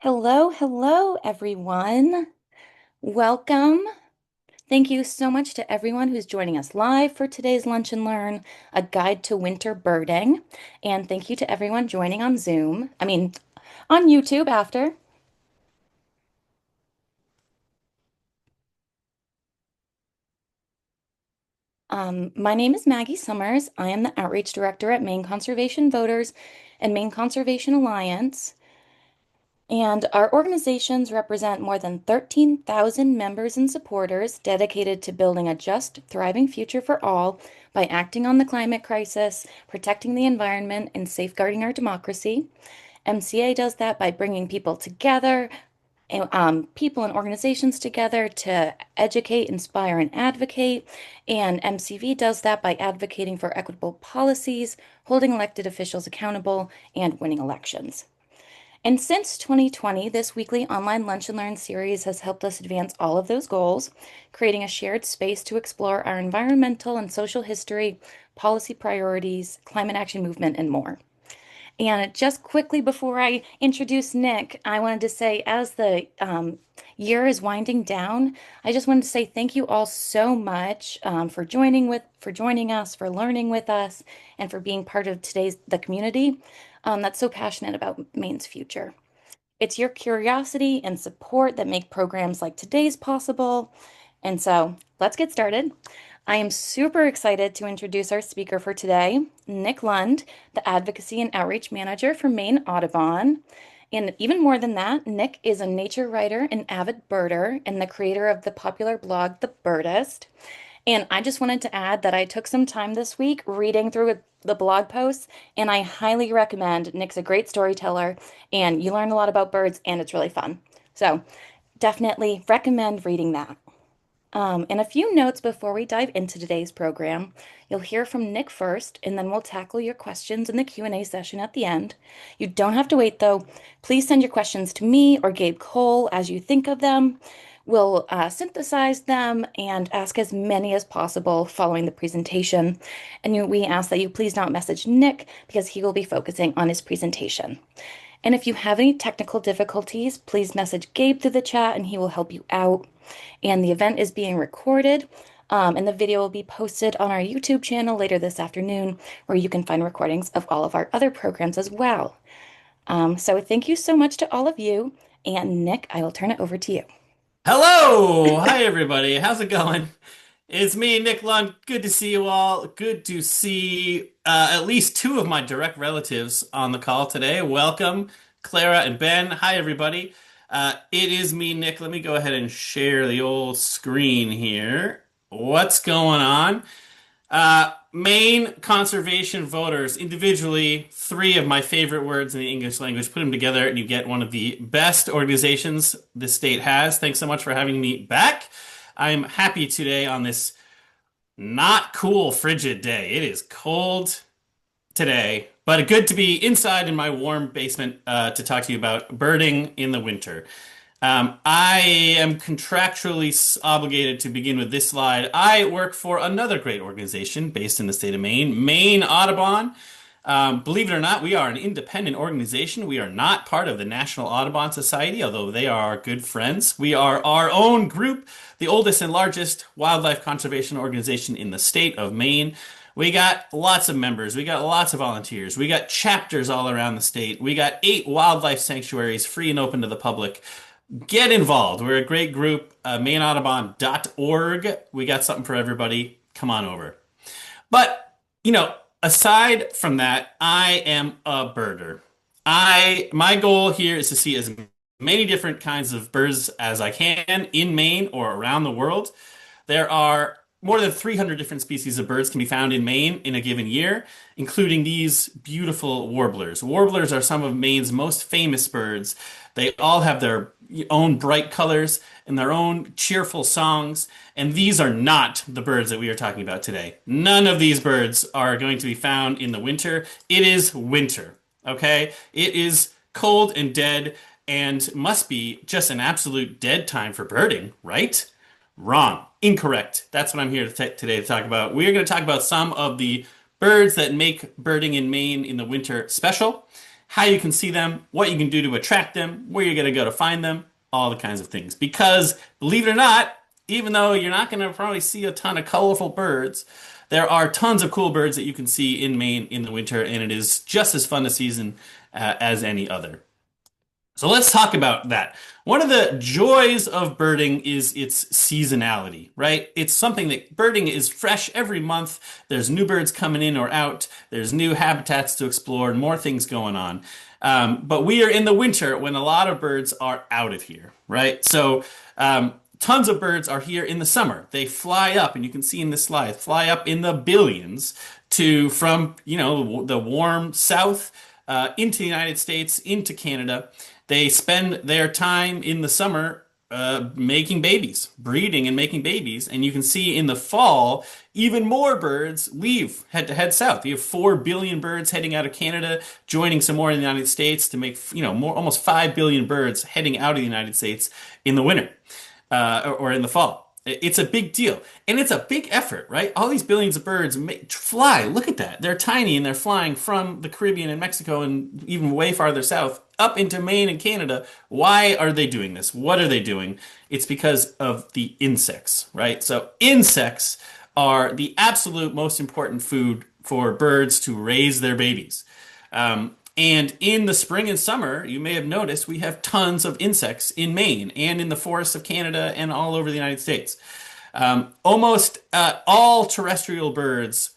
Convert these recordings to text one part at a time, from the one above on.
Hello, hello, everyone. Welcome. Thank you so much to everyone who's joining us live for today's Lunch and Learn, a guide to winter birding. And thank you to everyone joining on Zoom, on YouTube after. My name is Maggie Summers. I am the Outreach Director at Maine Conservation Voters and Maine Conservation Alliance. And our organizations represent more than 13,000 members and supporters dedicated to building a just, thriving future for all by acting on the climate crisis, protecting the environment, and safeguarding our democracy. MCA does that by bringing people together, people and organizations together to educate, inspire, and advocate. And MCV does that by advocating for equitable policies, holding elected officials accountable, and winning elections. And since 2020, this weekly online Lunch and Learn series has helped us advance all of those goals, creating a shared space to explore our environmental and social history, policy priorities, climate action movement, and more. And just quickly before I introduce Nick, I wanted to say, as the year is winding down, I just wanted to say thank you all so much for joining us, for learning with us, and for being part of the community that's so passionate about Maine's future. It's your curiosity and support that make programs like today's possible. And so let's get started. I am super excited to introduce our speaker for today, Nick Lund, the Advocacy and Outreach Manager for Maine Audubon. And even more than that, Nick is a nature writer and avid birder and the creator of the popular blog, The Birdist. And I just wanted to add that I took some time this week reading through the blog posts, and I highly recommend. Nick's a great storyteller, and you learn a lot about birds, and it's really fun. So definitely recommend reading that. And a few notes before we dive into today's program. You'll hear from Nick first, and then we'll tackle your questions in the Q&A session at the end. You don't have to wait, though. Please send your questions to me or Gabe Cole as you think of them. We'll synthesize them and ask as many as possible following the presentation. And we ask that you please not message Nick because he will be focusing on his presentation. And if you have any technical difficulties, please message Gabe through the chat and he will help you out. And the event is being recorded, and the video will be posted on our YouTube channel later this afternoon, where you can find recordings of all of our other programs as well. So thank you so much to all of you. And Nick, I will turn it over to you. Hello! Hi, everybody. How's it going? It's me, Nick Lund. Good to see you all. Good to see at least two of my direct relatives on the call today. Welcome, Clara and Ben. Hi, everybody. It is me, Nick. Let me go ahead and share the old screen here. What's going on? Maine conservation voters, individually, three of my favorite words in the English language. Put them together, and you get one of the best organizations the state has. Thanks so much for having me back. I'm happy today on this not cool, frigid day. It is cold today, but good to be inside in my warm basement to talk to you about birding in the winter. I am contractually obligated to begin with this slide. I work for another great organization based in the state of Maine, Maine Audubon. Believe it or not, we are an independent organization. We are not part of the National Audubon Society, although they are our good friends. We are our own group, the oldest and largest wildlife conservation organization in the state of Maine. We got lots of members. We got lots of volunteers. We got chapters all around the state. We got 8 wildlife sanctuaries free and open to the public. Get involved. We're a great group. MaineAudubon.org. We got something for everybody. Come on over. But, aside from that, I am a birder. My goal here is to see as many different kinds of birds as I can in Maine or around the world. There are more than 300 different species of birds can be found in Maine in a given year, including these beautiful warblers. Warblers are some of Maine's most famous birds. They all have their own bright colors and their own cheerful songs, and these are not the birds that we are talking about today. None of these birds are going to be found in the winter. It is winter, okay? It is cold and dead and must be just an absolute dead time for birding, right? Wrong. Incorrect. That's what I'm here today to talk about. We are going to talk about some of the birds that make birding in Maine in the winter special. how you can see them, what you can do to attract them, where you're going to go to find them, all the kinds of things. Because believe it or not, even though you're not going to probably see a ton of colorful birds, there are tons of cool birds that you can see in Maine in the winter, and it is just as fun a season as any other. So let's talk about that. One of the joys of birding is its seasonality, right? It's something that birding is fresh every month. There's new birds coming in or out. There's new habitats to explore and more things going on. But we are in the winter when a lot of birds are out of here, right? Tons of birds are here in the summer. They fly up, and you can see in this slide, fly up in the billions to from, the warm south into the United States, into Canada. They spend their time in the summer making babies, breeding and making babies. And you can see in the fall, even more birds leave, head south. You have 4 billion birds heading out of Canada, joining some more in the United States to make, more, almost 5 billion birds heading out of the United States in the winter or in the fall. It's a big deal. And it's a big effort, right? All these billions of birds fly. Look at that. They're tiny and they're flying from the Caribbean and Mexico and even way farther south up into Maine and Canada. Why are they doing this? What are they doing? It's because of the insects, right? So insects are the absolute most important food for birds to raise their babies. And in the spring and summer, you may have noticed we have tons of insects in Maine and in the forests of Canada and all over the United States. Almost all terrestrial birds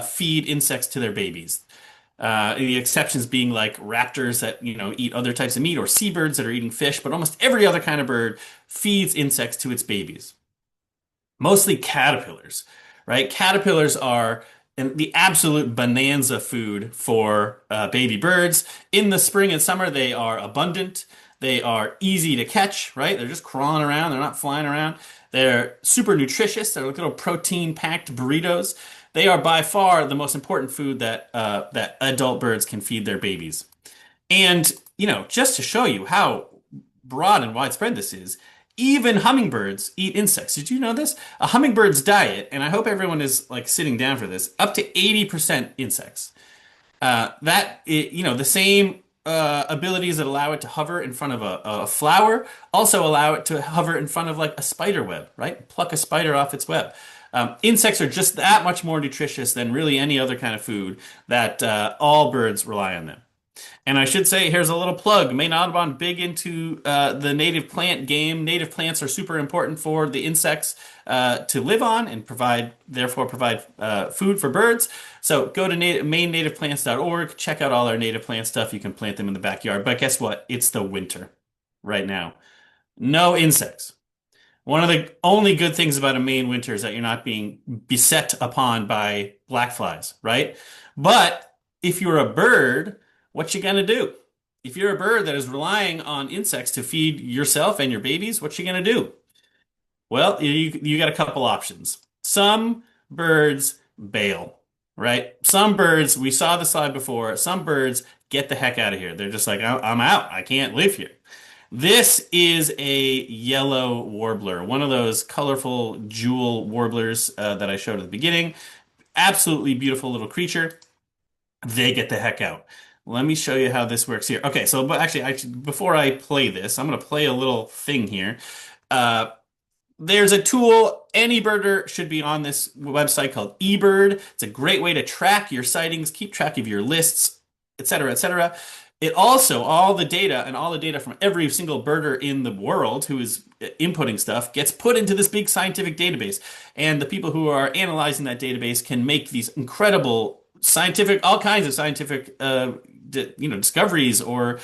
feed insects to their babies. The exceptions being like raptors that eat other types of meat or seabirds that are eating fish, but almost every other kind of bird feeds insects to its babies. Mostly caterpillars, right? Caterpillars are the absolute bonanza food for baby birds. In the spring and summer, they are abundant. They are easy to catch, right? They're just crawling around. They're not flying around. They're super nutritious. They're little protein-packed burritos. They are by far the most important food that adult birds can feed their babies. And, just to show you how broad and widespread this is, even hummingbirds eat insects. Did you know this? A hummingbird's diet, and I hope everyone is like sitting down for this, up to 80% insects. The same abilities that allow it to hover in front of a flower also allow it to hover in front of like a spider web, right? Pluck a spider off its web. Insects are just that much more nutritious than really any other kind of food that all birds rely on them. And I should say, here's a little plug. Maine Audubon big into the native plant game. Native plants are super important for the insects to live on and therefore provide food for birds. So go to mainnativeplants.org, check out all our native plant stuff. You can plant them in the backyard. But guess what? It's the winter right now. No insects. One of the only good things about a Maine winter is that you're not being beset upon by black flies, right? But if you're a bird, what you gonna do? If you're a bird that is relying on insects to feed yourself and your babies, what you gonna do? Well, you got a couple options. Some birds bail, right? Some birds, we saw the slide before, some birds get the heck out of here. They're just like, I'm out. I can't live here. This is a yellow warbler, one of those colorful jewel warblers that I showed at the beginning. Absolutely beautiful little creature. They get the heck out. Let me show you how this works here. Okay, so but actually, before I play this, I'm going to play a little thing here. There's a tool, any birder should be on this website called eBird. It's a great way to track your sightings, keep track of your lists, et cetera, et cetera. It also, all the data from every single birder in the world who is inputting stuff gets put into this big scientific database. And the people who are analyzing that database can make these incredible all kinds of scientific discoveries or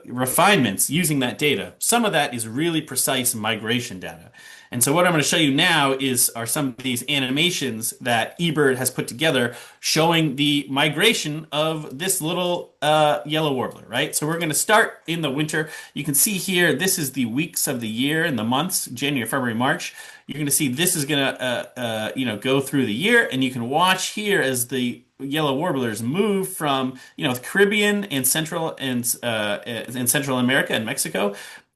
refinements using that data. Some of that is really precise migration data. And so what I'm going to show you now are some of these animations that eBird has put together showing the migration of this little yellow warbler, right? So we're going to start in the winter. You can see here, this is the weeks of the year and the months, January, February, March. You're going to see this is going to go through the year, and you can watch here as the yellow warblers move from the Caribbean and Central America and Mexico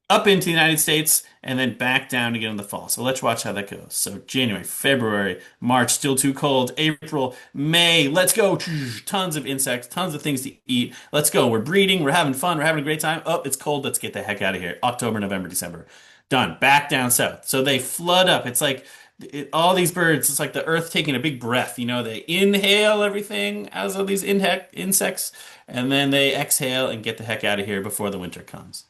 up into the United States and then back down again in the fall. So let's watch how that goes. So January, February, March, still too cold. April, May, let's go. Tons of insects, tons of things to eat. Let's go. We're breeding, we're having fun, we're having a great time. Oh, it's cold. Let's get the heck out of here. October, November, December. Done. Back down south. So they flood up. It's like all these birds, it's like the earth taking a big breath. They inhale everything as of these insects, and then they exhale and get the heck out of here before the winter comes.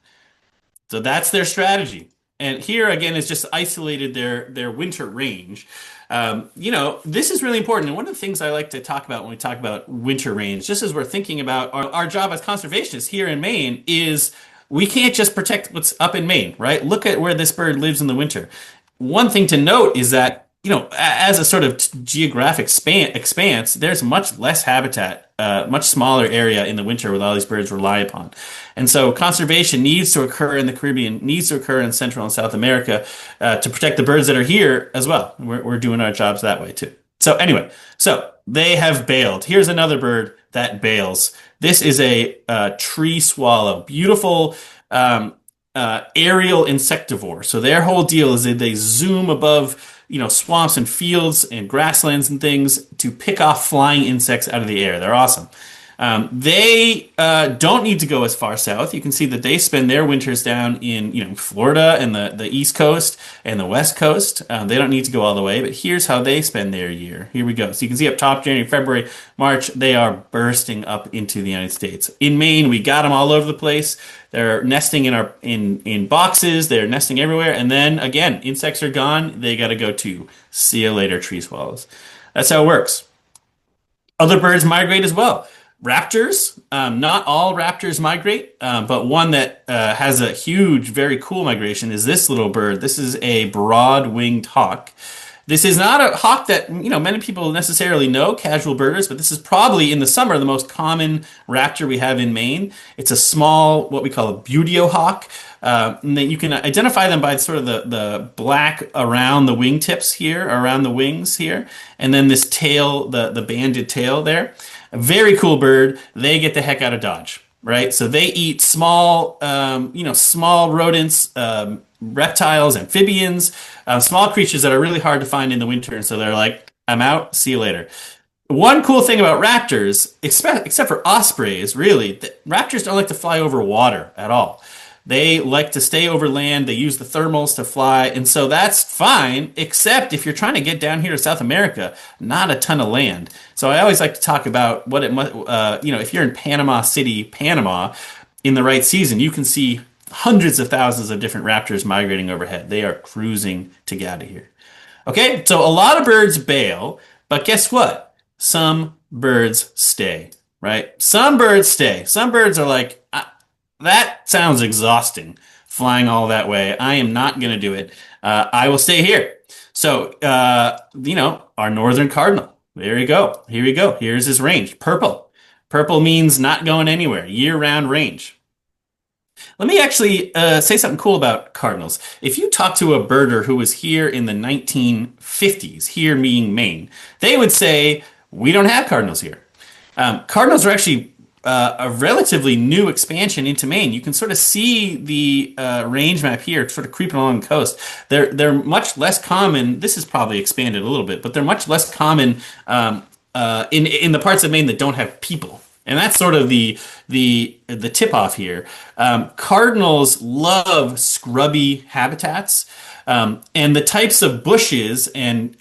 So that's their strategy. And here again is just isolated their winter range. This is really important. And one of the things I like to talk about when we talk about winter range, just as we're thinking about our job as conservationists here in Maine, is we can't just protect what's up in Maine, right? Look at where this bird lives in the winter. One thing to note is that, as a sort of geographic expanse, there's much less habitat, much smaller area in the winter with all these birds rely upon. And so conservation needs to occur in the Caribbean, needs to occur in Central and South America, to protect the birds that are here as well. We're doing our jobs that way too. So anyway, so they have bailed. Here's another bird that bails. This is a tree swallow, beautiful, aerial insectivore. So their whole deal is that they zoom above, swamps and fields and grasslands and things to pick off flying insects out of the air. They're awesome. They don't need to go as far south. You can see that they spend their winters down in, Florida and the East Coast and the West Coast. They don't need to go all the way, but here's how they spend their year. Here we go. So you can see up top, January, February, March, they are bursting up into the United States. In Maine, we got them all over the place. They're nesting in boxes. They're nesting everywhere. And then again, insects are gone. They got to go too. See you later, tree swallows. That's how it works. Other birds migrate as well. Raptors, not all raptors migrate, but one that has a huge, very cool migration is this little bird. This is a broad-winged hawk. This is not a hawk that, many people necessarily know, casual birders, but this is probably in the summer the most common raptor we have in Maine. It's a small, what we call a buteo hawk. And then you can identify them by sort of the black around the wingtips here, around the wings here, and then this tail, the banded tail there. A very cool bird. They get the heck out of Dodge, right? So they eat small, small rodents, reptiles, amphibians, small creatures that are really hard to find in the winter. And so they're like, I'm out. See you later. One cool thing about raptors, except for ospreys, really, raptors don't like to fly over water at all. They like to stay over land. They use the thermals to fly. And so that's fine, except if you're trying to get down here to South America, not a ton of land. So I always like to talk about what it must, if you're in Panama City, Panama, in the right season, you can see hundreds of thousands of different raptors migrating overhead. They are cruising to get out of here. Okay, so a lot of birds bail, but guess what? Some birds stay, right? Some birds stay. Some birds are like, that sounds exhausting, flying all that way. I am not going to do it. I will stay here. So, our northern cardinal. There you go. Here we go. Here's his range. Purple. Purple means not going anywhere. Year-round range. Let me actually say something cool about cardinals. If you talk to a birder who was here in the 1950s, here meaning Maine, they would say, we don't have cardinals here. Cardinals are actually a relatively new expansion into Maine. You can sort of see the range map here, sort of creeping along the coast. They're much less common. This is probably expanded a little bit, but they're much less common in the parts of Maine that don't have people. And that's sort of the tip off here. Cardinals love scrubby habitats, and the types of bushes and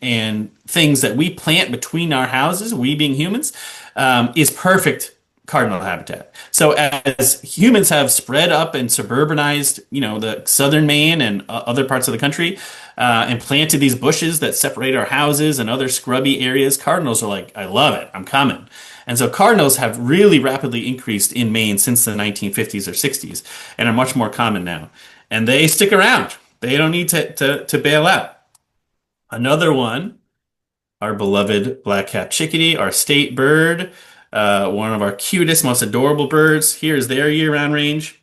things that we plant between our houses, we being humans, is perfect cardinal habitat. So as humans have spread up and suburbanized, the southern Maine and other parts of the country, and planted these bushes that separate our houses and other scrubby areas, cardinals are like, I love it, I'm coming. And so cardinals have really rapidly increased in Maine since the 1950s or 60s and are much more common now. And they stick around. They don't need to bail out. Another one, our beloved black-capped chickadee, our state bird, one of our cutest, most adorable birds. Here's their year-round range.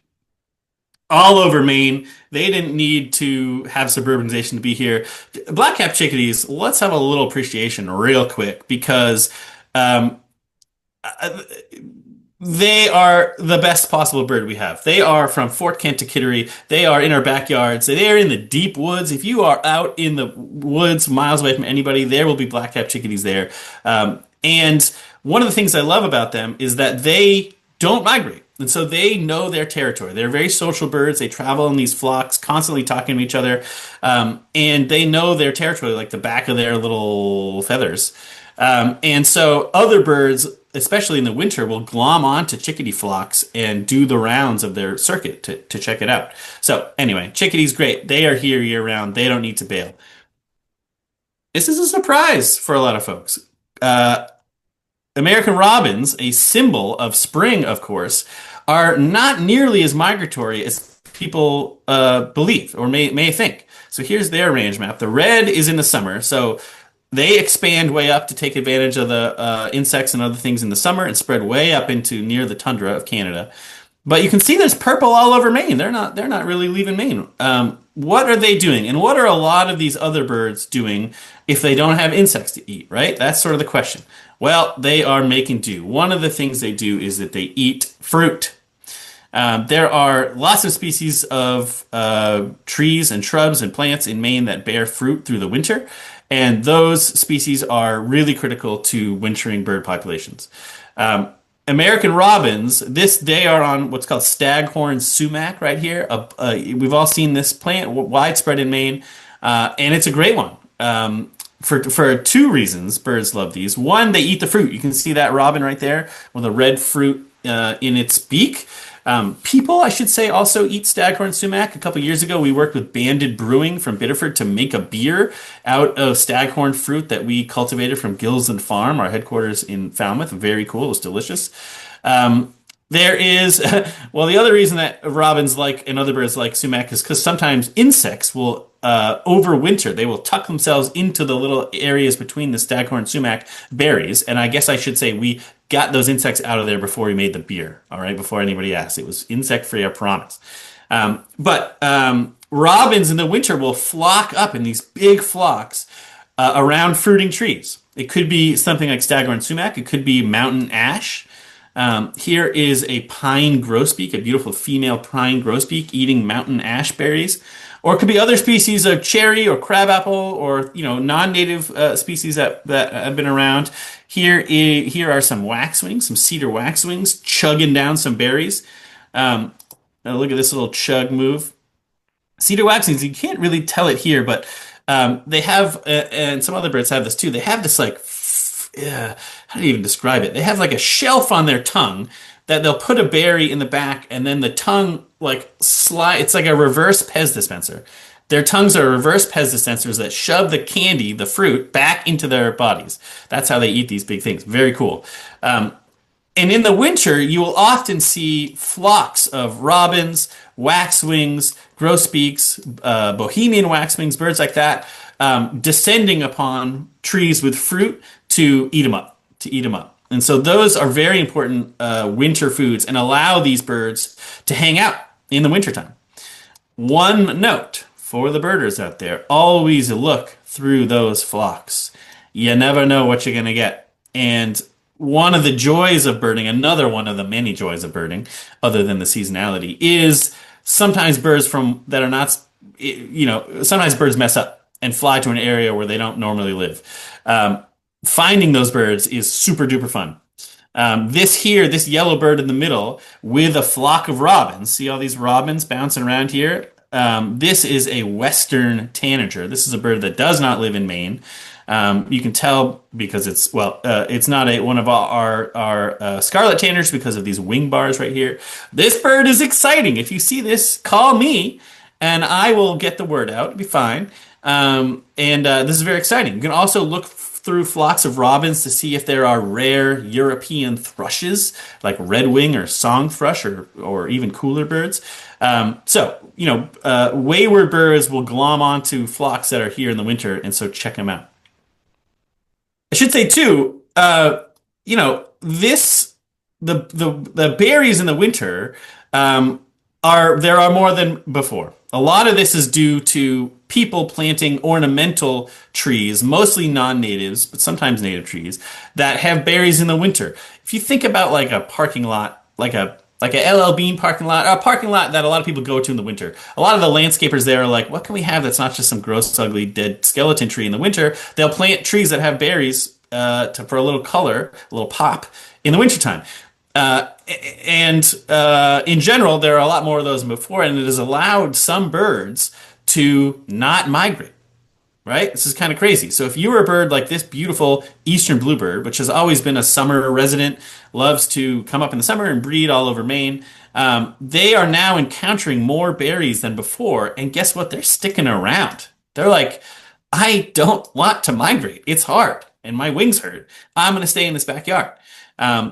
All over Maine. They didn't need to have suburbanization to be here. Black-capped chickadees, let's have a little appreciation real quick because They are the best possible bird we have. They are from Fort Kent to Kittery. They are in our backyards. They are in the deep woods. If you are out in the woods, miles away from anybody, there will be black-capped chickadees there. And one of the things I love about them is that they don't migrate. And so they know their territory. They're very social birds. They travel in these flocks, constantly talking to each other. And they know their territory like the back of their little feathers. And so other birds, especially in the winter, will glom onto chickadee flocks and do the rounds of their circuit to check it out. So anyway, chickadees, great. They are here year round. They don't need to bail. This is a surprise for a lot of folks. Uh, American robins, a symbol of spring, of course, are not nearly as migratory as people believe or may think. So here's their range map. The red is in the summer, so they expand way up to take advantage of the insects and other things in the summer and spread way up into near the tundra of Canada. But you can see there's purple all over Maine. They're not really leaving Maine. What are they doing? And what are a lot of these other birds doing if they don't have insects to eat, right? That's sort of the question. Well, they are making do. One of the things they do is that they eat fruit. There are lots of species of trees and shrubs and plants in Maine that bear fruit through the winter, and those species are really critical to wintering bird populations. American robins, they are on what's called staghorn sumac right here. We've all seen this plant widespread in Maine, and it's a great one. For two reasons, birds love these. One, they eat the fruit. You can see that robin right there with a red fruit in its beak. People, I should say, also eat staghorn sumac. A couple years ago, we worked with Banded Brewing from Biddeford to make a beer out of staghorn fruit that we cultivated from Gilsland Farm, our headquarters in Falmouth. Very cool. It was delicious. There is, well, the other reason that robins like and other birds like sumac is because sometimes insects will overwinter. They will tuck themselves into the little areas between the staghorn sumac berries. And I guess I should say we got those insects out of there before we made the beer. All right, before anybody asked. It was insect free, I promise. But robins in the winter will flock up in these big flocks around fruiting trees. It could be something like staghorn sumac. It could be mountain ash. Here is a pine grosbeak, a beautiful female pine grosbeak eating mountain ash berries. Or it could be other species of cherry or crabapple or non-native species that have been around. Here are some waxwings, some cedar waxwings chugging down some berries. Now look at this little chug move. Cedar waxwings, you can't really tell it here, but they have, and some other birds have this too. They have this how do you even describe it? They have like a shelf on their tongue that they'll put a berry in the back, and then the tongue slide. It's like a reverse Pez dispenser. Their tongues are reverse Pez dispensers that shove the candy, the fruit, back into their bodies. That's how they eat these big things. Very cool. And in the winter, you will often see flocks of robins, waxwings, grosbeaks, Bohemian waxwings, birds like that, descending upon trees with fruit to eat them up. And so those are very important winter foods and allow these birds to hang out in the wintertime. One note for the birders out there, always look through those flocks. You never know what you're going to get. And one of the joys of birding, another one of the many joys of birding, other than the seasonality, is sometimes birds that are not, sometimes birds mess up and fly to an area where they don't normally live. Finding those birds is super duper fun. This yellow bird in the middle with a flock of robins. See all these robins bouncing around here? This is a western tanager. This is a bird that does not live in Maine. You can tell because it's not one of our scarlet tanagers because of these wing bars right here. This bird is exciting. If you see this, call me and I will get the word out. It'll be fine. This is very exciting. You can also look through flocks of robins to see if there are rare European thrushes like redwing or song thrush or even cooler birds. Wayward birds will glom onto flocks that are here in the winter, and so check them out. I should say too, the berries in the winter there are more than before. A lot of this is due to people planting ornamental trees, mostly non-natives, but sometimes native trees, that have berries in the winter. If you think about like a parking lot, like a LL Bean parking lot, or a parking lot that a lot of people go to in the winter. A lot of the landscapers there are like, what can we have that's not just some gross, ugly, dead skeleton tree in the winter? They'll plant trees that have berries for a little color, a little pop in the wintertime. Uh, and in general, there are a lot more of those than before, and it has allowed some birds to not migrate, right? This is kind of crazy. So if you were a bird like this beautiful eastern bluebird, which has always been a summer resident, loves to come up in the summer and breed all over Maine, they are now encountering more berries than before. And guess what? They're sticking around. They're like, I don't want to migrate. It's hard, and my wings hurt. I'm going to stay in this backyard.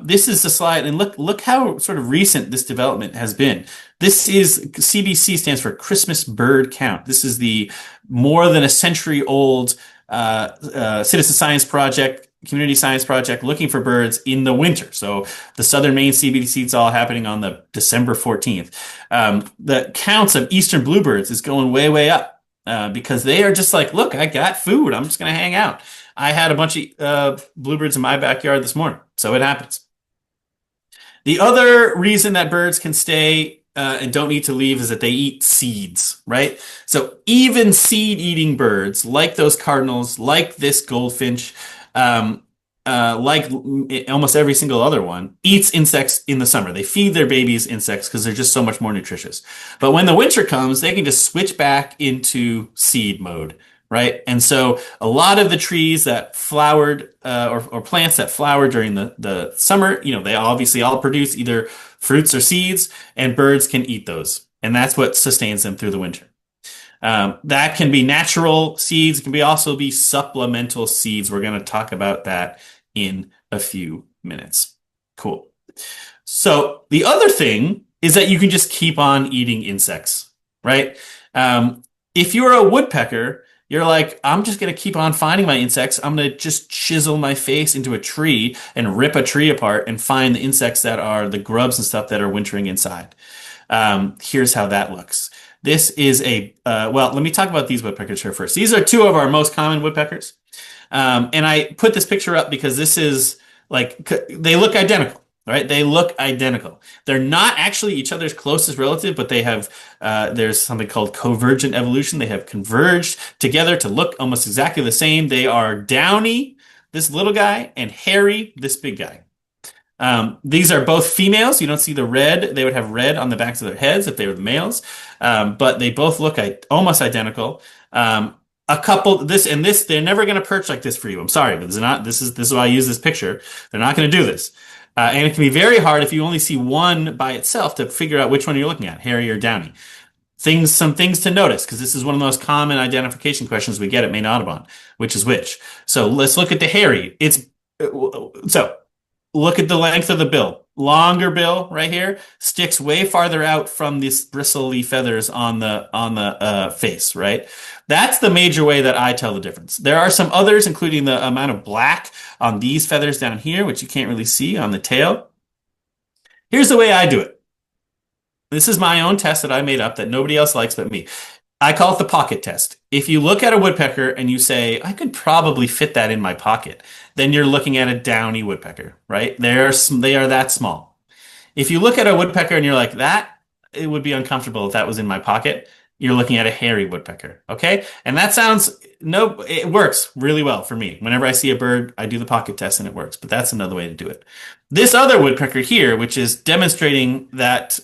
This is the slide, and look how sort of recent this development has been. This is CBC stands for Christmas Bird Count. This is the more than a century old citizen science project, community science project looking for birds in the winter. So the Southern Maine CBC is all happening on the December 14th. The counts of eastern bluebirds is going way, way up because they are just like, look, I got food. I'm just going to hang out. I had a bunch of bluebirds in my backyard this morning, so it happens. The other reason that birds can stay and don't need to leave is that they eat seeds, right? So even seed-eating birds, like those cardinals, like this goldfinch, like almost every single other one, eats insects in the summer. They feed their babies insects because they're just so much more nutritious. But when the winter comes, they can just switch back into seed mode, right? And so a lot of the trees that flowered or plants that flower during the summer, they obviously all produce either fruits or seeds, and birds can eat those. And that's what sustains them through the winter. That can be natural seeds, it can also be supplemental seeds. We're going to talk about that in a few minutes. Cool. So the other thing is that you can just keep on eating insects, right? If you're a woodpecker, you're like, I'm just going to keep on finding my insects. I'm going to just chisel my face into a tree and rip a tree apart and find the insects that are the grubs and stuff that are wintering inside. Here's how that looks. This is well, let me talk about these woodpeckers here first. These are two of our most common woodpeckers. And I put this picture up because this is like, they look identical. Right? They look identical. They're not actually each other's closest relative, but they have, there's something called convergent evolution. They have converged together to look almost exactly the same. They are downy, this little guy, and hairy, this big guy. These are both females. You don't see the red. They would have red on the backs of their heads if they were the males. But they both look almost identical. A couple, this and this, they're never going to perch like this for you. I'm sorry, but this is why I use this picture. They're not going to do this. And it can be very hard if you only see one by itself to figure out which one you're looking at, hairy or downy. Some things to notice, because this is one of the most common identification questions we get at Maine Audubon, which is which. So let's look at the hairy. So look at the length of the bill. Longer bill right here sticks way farther out from these bristly feathers on the face, right? That's the major way that I tell the difference. There are some others, including the amount of black on these feathers down here, which you can't really see on the tail. Here's the way I do it. This is my own test that I made up that nobody else likes but me. I call it the pocket test. If you look at a woodpecker and you say, I could probably fit that in my pocket, then you're looking at a downy woodpecker, right? They are that small. If you look at a woodpecker and you're like, it would be uncomfortable if that was in my pocket, you're looking at a hairy woodpecker, okay? And it works really well for me. Whenever I see a bird, I do the pocket test and it works, but that's another way to do it. This other woodpecker here, which is demonstrating that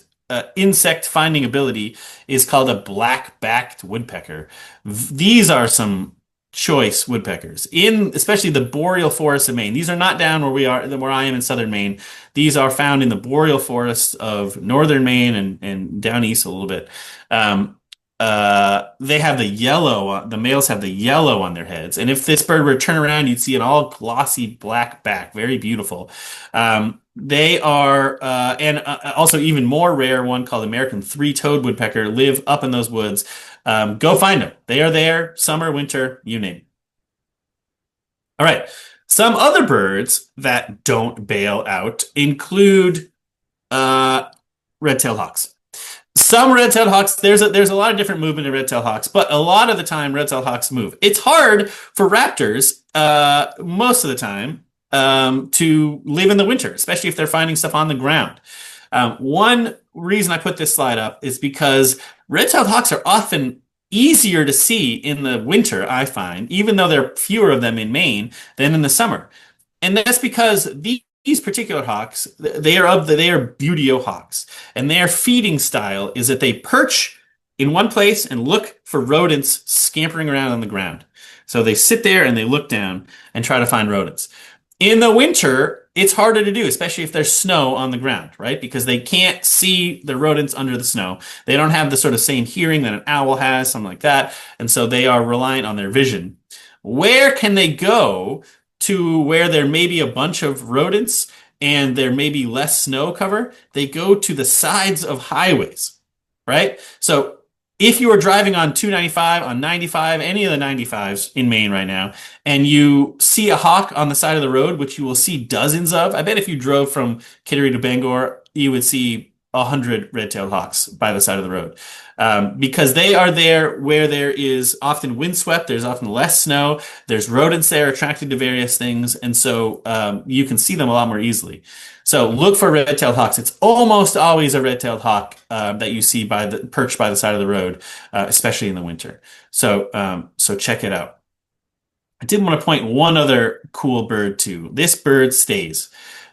insect finding ability, is called a black-backed woodpecker. These are some choice woodpeckers especially the boreal forests of Maine. These are not down where I am in southern Maine. These are found in the boreal forests of northern Maine and down east a little bit. They have the males have the yellow on their heads. And if this bird were to turn around, you'd see an all glossy black back, very beautiful. They are, and also even more rare one called American three-toed woodpecker live up in those woods. Go find them. They are there, summer, winter, you name it. All right. Some other birds that don't bail out include red-tailed hawks. Some red-tailed hawks, there's a lot of different movement in red-tailed hawks, but a lot of the time red-tailed hawks move. It's hard for raptors, most of the time, to live in the winter, especially if they're finding stuff on the ground. One reason I put this slide up is because red-tailed hawks are often easier to see in the winter, I find, even though there are fewer of them in Maine than in the summer. And that's because these particular hawks, they are buteo hawks, and their feeding style is that they perch in one place and look for rodents scampering around on the ground. So they sit there and they look down and try to find rodents. In the winter, it's harder to do, especially if there's snow on the ground, right? Because they can't see the rodents under the snow. They don't have the sort of same hearing that an owl has, something like that. And so they are reliant on their vision. Where can they go to where there may be a bunch of rodents and there may be less snow cover? They go to the sides of highways, right? So if you are driving on 295, on 95, any of the 95s in Maine right now, and you see a hawk on the side of the road, which you will see dozens of, I bet if you drove from Kittery to Bangor, you would see 100 red-tailed hawks by the side of the road. Because they are there where there is often windswept, there's often less snow, there's rodents there attracted to various things, and so you can see them a lot more easily. So look for red-tailed hawks. It's almost always a red-tailed hawk that you see perched by the side of the road, especially in the winter. So check it out. I did want to point one other cool bird too. This bird stays.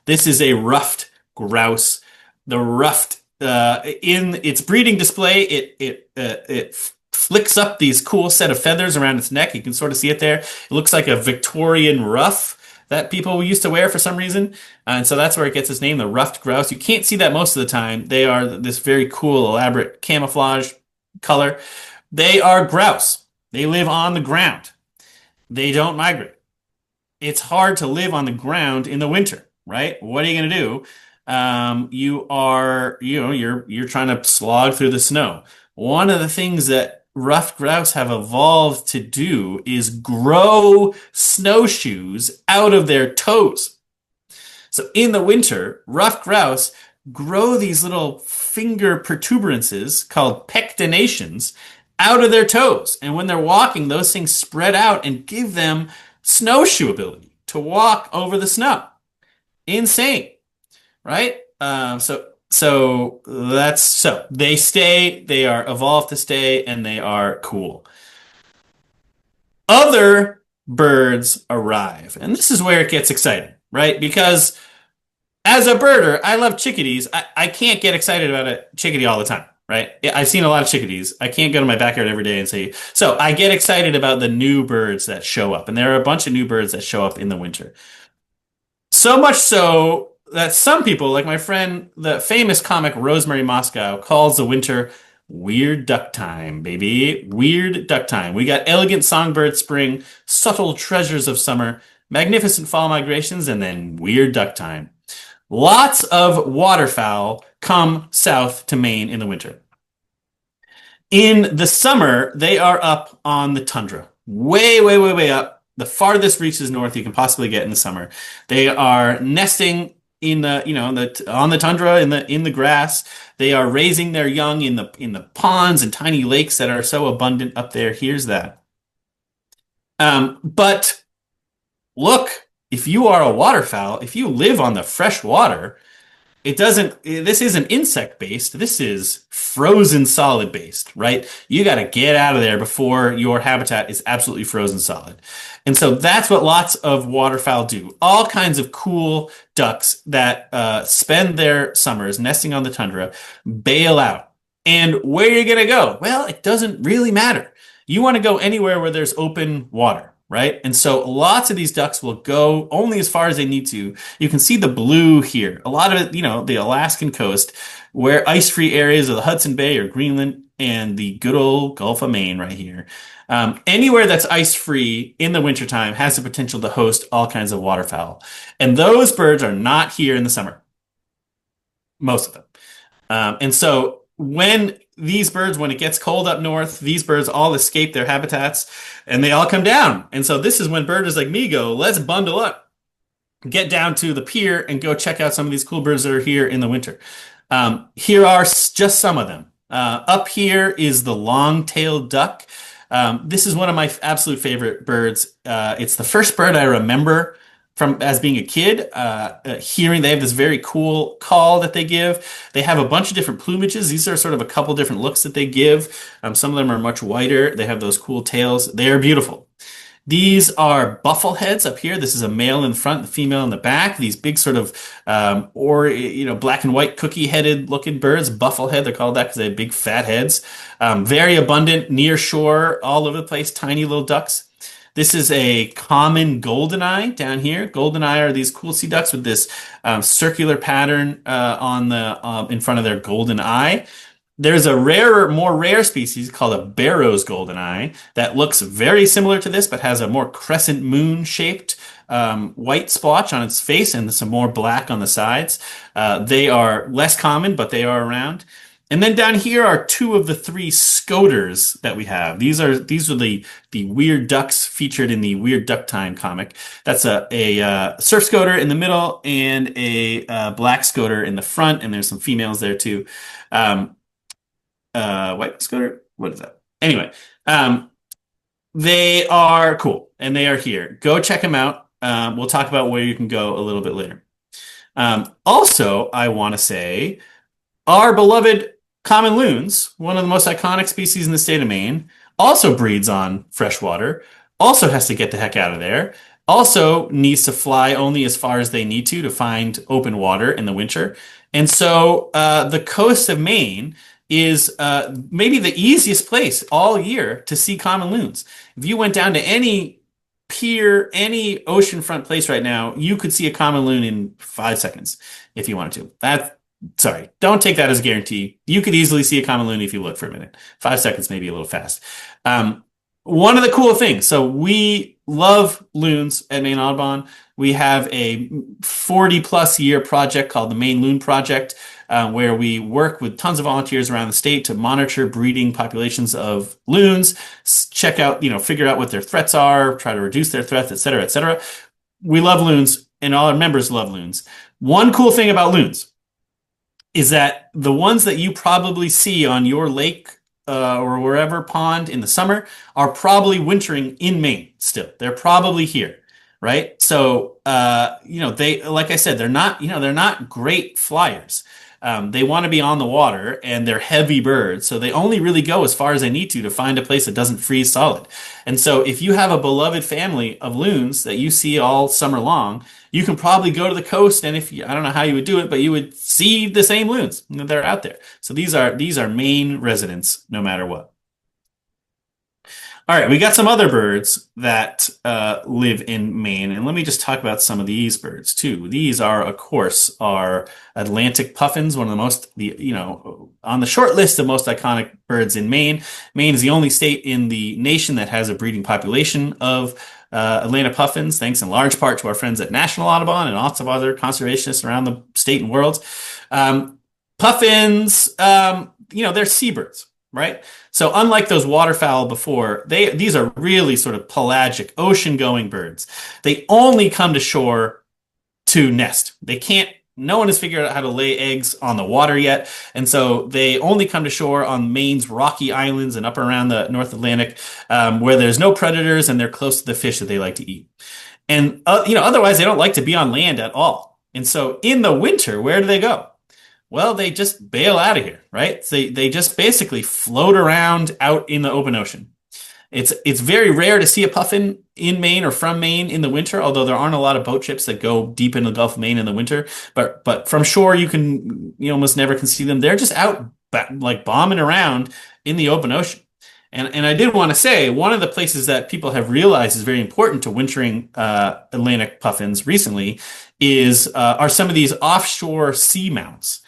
This is a ruffed grouse. The ruffed in its breeding display, it flicks up these cool set of feathers around its neck. You can sort of see it there. It looks like a Victorian ruff that people used to wear for some reason. And so that's where it gets its name, the ruffed grouse. You can't see that most of the time. They are this very cool, elaborate camouflage color. They are grouse. They live on the ground. They don't migrate. It's hard to live on the ground in the winter, right? What are you going to do? You're trying to slog through the snow. One of the things that ruffed grouse have evolved to do is grow snowshoes out of their toes. So in the winter, ruffed grouse grow these little finger protuberances called pectinations out of their toes. And when they're walking, those things spread out and give them snowshoe ability to walk over the snow. Insane, right? So they stay, they are evolved to stay, and they are cool. Other birds arrive, and this is where it gets exciting, right? Because as a birder, I love chickadees. I can't get excited about a chickadee all the time, right? I've seen a lot of chickadees. I can't go to my backyard every day and see. So I get excited about the new birds that show up, and there are a bunch of new birds that show up in the winter. So much so that some people, like my friend, the famous comic Rosemary Moscow, calls the winter weird duck time, baby. Weird duck time. We got elegant songbird spring, subtle treasures of summer, magnificent fall migrations, and then weird duck time. Lots of waterfowl come south to Maine in the winter. In the summer, they are up on the tundra, way, way, way, way up. The farthest reaches north you can possibly get in the summer. They are nesting in on the tundra in the grass. They are raising their young in the ponds and tiny lakes that are so abundant up there. Here's that. But look, if you are a waterfowl, if you live on the fresh water, this isn't insect based. This is frozen solid based, right? You got to get out of there before your habitat is absolutely frozen solid. And so that's what lots of waterfowl do. All kinds of cool ducks that spend their summers nesting on the tundra bail out. And where are you going to go? Well, it doesn't really matter. You want to go anywhere where there's open water, right? And so lots of these ducks will go only as far as they need to. You can see the blue here. A lot of it, the Alaskan coast, where ice-free areas of the Hudson Bay or Greenland and the good old Gulf of Maine right here. Anywhere that's ice-free in the wintertime has the potential to host all kinds of waterfowl. And those birds are not here in the summer. Most of them. And so when it gets cold up north, these birds all escape their habitats and they all come down. And so this is when birders like me go, let's bundle up, get down to the pier and go check out some of these cool birds that are here in the winter. Here are just some of them. Up here is the long-tailed duck. This is one of my absolute favorite birds. It's the first bird I remember from as being a kid, hearing they have this very cool call that they give. They have a bunch of different plumages. These are sort of a couple different looks that they give. Some of them are much whiter. They have those cool tails. They are beautiful. These are buffleheads up here. This is a male in front, the female in the back. These big sort of, or black and white cookie-headed looking birds. Bufflehead, they're called that because they have big fat heads. Very abundant near shore, all over the place. Tiny little ducks. This is a common goldeneye down here. Goldeneye are these cool sea ducks with this circular pattern on the in front of their golden eye. There's a rarer, more rare species called a Barrow's goldeneye that looks very similar to this, but has a more crescent moon shaped white splotch on its face and some more black on the sides. They are less common, but they are around. And then down here are two of the three scoters that we have. These are the weird ducks featured in the Weird Duck Time comic. That's a surf scoter in the middle and a black scoter in the front, and there's some females there too. Um, White scooter. What is that? Anyway, they are cool and they are here. Go check them out. We'll talk about where you can go a little bit later. Also, I want to say our beloved common loons, one of the most iconic species in the state of Maine, also breeds on freshwater, also has to get the heck out of there, also needs to fly only as far as they need to find open water in the winter. And so the coast of Maine is maybe the easiest place all year to see common loons. If you went down to any pier, any oceanfront place right now, you could see a common loon in 5 seconds if you wanted to. Sorry, don't take that as a guarantee. You could easily see a common loon if you look for a minute. 5 seconds may be a little fast. One of the cool things, so we love loons at Maine Audubon. We have a 40 plus year project called the Maine Loon Project, where we work with tons of volunteers around the state to monitor breeding populations of loons, check out, figure out what their threats are, try to reduce their threats, et cetera, et cetera. We love loons, and all our members love loons. One cool thing about loons is that the ones that you probably see on your lake or wherever pond in the summer are probably wintering in Maine still. They're probably here, right? So, they, like I said, they're not great flyers. They want to be on the water and they're heavy birds. So they only really go as far as they need to find a place that doesn't freeze solid. And so if you have a beloved family of loons that you see all summer long, you can probably go to the coast. And I don't know how you would do it, but you would see the same loons that are out there. So these are Maine residents no matter what. All right, we got some other birds that live in Maine, and let me just talk about some of these birds too. These are, of course, our Atlantic puffins, one of the most, on the short list of most iconic birds in Maine. Maine is the only state in the nation that has a breeding population of Atlantic puffins, thanks in large part to our friends at National Audubon and lots of other conservationists around the state and world. Puffins, they're seabirds. Right? So unlike those waterfowl before, these are really sort of pelagic, ocean-going birds. They only come to shore to nest. No one has figured out how to lay eggs on the water yet. And so they only come to shore on Maine's rocky islands and up around the North Atlantic, where there's no predators and they're close to the fish that they like to eat. And, otherwise they don't like to be on land at all. And so in the winter, where do they go? Well, they just bail out of here, right? They just basically float around out in the open ocean. It's very rare to see a puffin in Maine or from Maine in the winter, although there aren't a lot of boat trips that go deep into the Gulf of Maine in the winter. But from shore, you almost never can see them. They're just out like bombing around in the open ocean. And I did want to say one of the places that people have realized is very important to wintering Atlantic puffins recently are some of these offshore seamounts.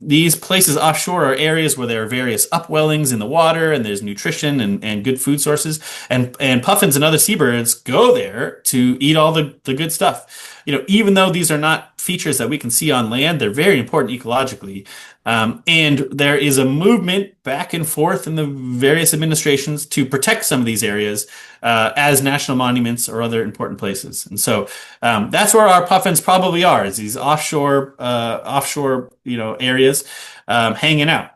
These places offshore are areas where there are various upwellings in the water and there's nutrition and good food sources. And puffins and other seabirds go there to eat all the good stuff. Even though these are not features that we can see on land, they're very important ecologically. And there is a movement back and forth in the various administrations to protect some of these areas as national monuments or other important places. And so that's where our puffins probably are, is these offshore areas hanging out.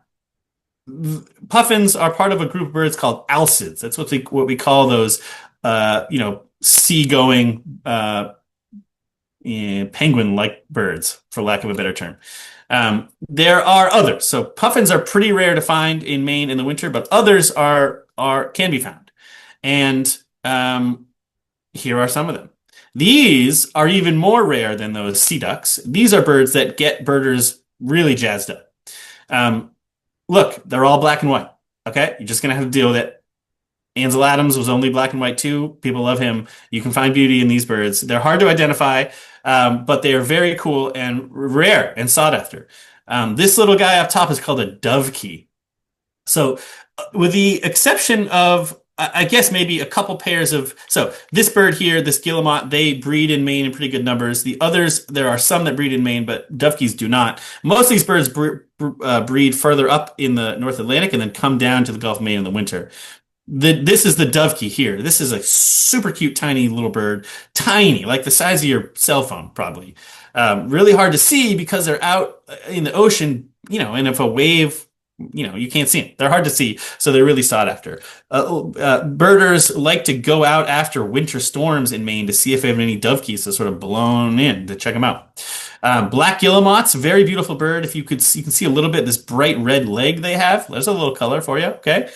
Puffins are part of a group of birds called alcids. That's what we call those, seagoing, penguin-like birds, for lack of a better term. There are others. So puffins are pretty rare to find in Maine in the winter, but others are can be found. And here are some of them. These are even more rare than those sea ducks. These are birds that get birders really jazzed up. Um, Look, they're all black and white. Okay, you're just gonna have to deal with it. Ansel Adams was only black and white too. People love him. You can find beauty in these birds. They're hard to identify, but they are very cool and rare and sought after. This little guy up top is called a dovekie. So, with the exception of, I guess maybe a couple pairs of, so this bird here, this guillemot, they breed in Maine in pretty good numbers. The others, there are some that breed in Maine, but dovekies do not. Most of these birds breed further up in the North Atlantic and then come down to the Gulf of Maine in the winter. This is the dovekie here. This is a super cute, tiny little bird, tiny, like the size of your cell phone, probably. Really hard to see because they're out in the ocean, and if a wave, you can't see them. They're hard to see, so they're really sought after. Birders like to go out after winter storms in Maine to see if they have any dovekies to sort of blown in to check them out. Black guillemots, very beautiful bird. If you could, you can see a little bit this bright red leg they have. There's a little color for you. Okay,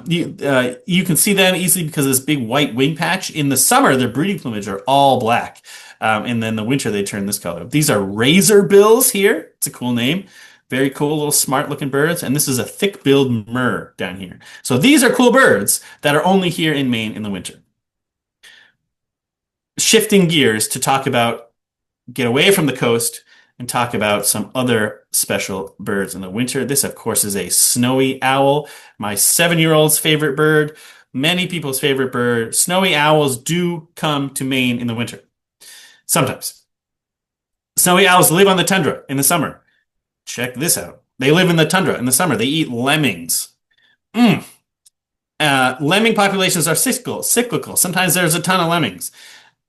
you can see them easily because of this big white wing patch. In the summer, their breeding plumage are all black, and then the winter they turn this color. These are razor bills here. It's a cool name. Very cool, little smart looking birds. And this is a thick-billed murre down here. So these are cool birds that are only here in Maine in the winter. Shifting gears to talk about, get away from the coast and talk about some other special birds in the winter. This, of course, is a snowy owl, my 7-year-old's favorite bird, many people's favorite bird. Snowy owls do come to Maine in the winter. Sometimes. Snowy owls live on the tundra in the summer. Check this out. They live in the tundra in the summer. They eat lemmings. Lemming populations are cyclical. Sometimes there's a ton of lemmings.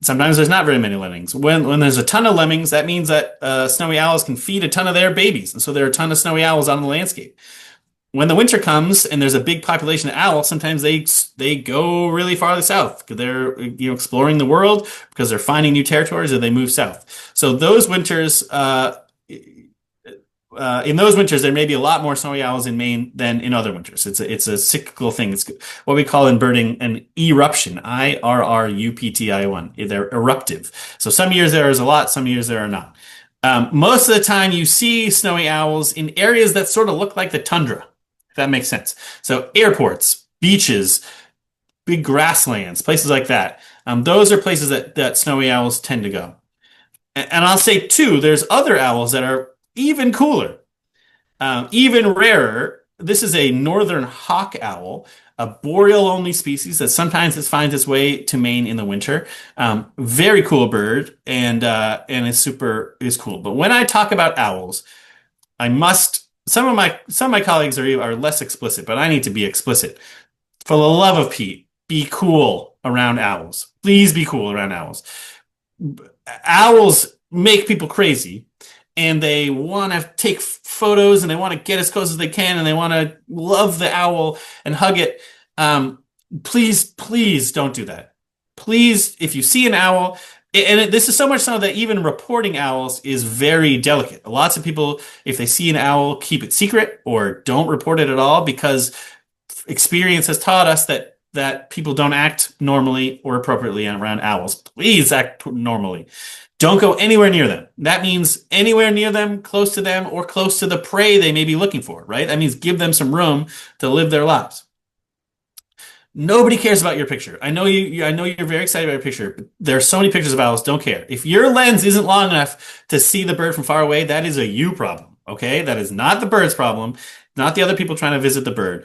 Sometimes there's not very many lemmings. When there's a ton of lemmings, that means that snowy owls can feed a ton of their babies. And so there are a ton of snowy owls out on the landscape. When the winter comes and there's a big population of owls, sometimes they go really far south because they're exploring the world because they're finding new territories or they move south. So those winters, in those winters, there may be a lot more snowy owls in Maine than in other winters. It's a cyclical thing. It's what we call in birding an eruption. IRRUPTION. They're eruptive. So some years there is a lot, some years there are not. Most of the time, you see snowy owls in areas that sort of look like the tundra, if that makes sense. So airports, beaches, big grasslands, places like that. Those are places that snowy owls tend to go. And I'll say too, there's other owls that are even cooler, even rarer. This is a northern hawk owl, a boreal-only species that sometimes it finds its way to Maine in the winter. Very cool bird, and is cool. But when I talk about owls, I must. Some of my colleagues are less explicit, but I need to be explicit. For the love of Pete, be cool around owls. Please be cool around owls. Owls make people crazy. And they want to take photos and they want to get as close as they can and they want to love the owl and hug it. Please don't do that. Please, if you see an owl, this is so much so that even reporting owls is very delicate. Lots of people, if they see an owl, keep it secret or don't report it at all because experience has taught us that people don't act normally or appropriately around owls. Please act normally. Don't go anywhere near them. That means anywhere near them, close to them, or close to the prey they may be looking for, right? That means give them some room to live their lives. Nobody cares about your picture. I know you're very excited about your picture, but there are so many pictures of owls, don't care. If your lens isn't long enough to see the bird from far away, that is a you problem, okay? That is not the bird's problem, not the other people trying to visit the bird.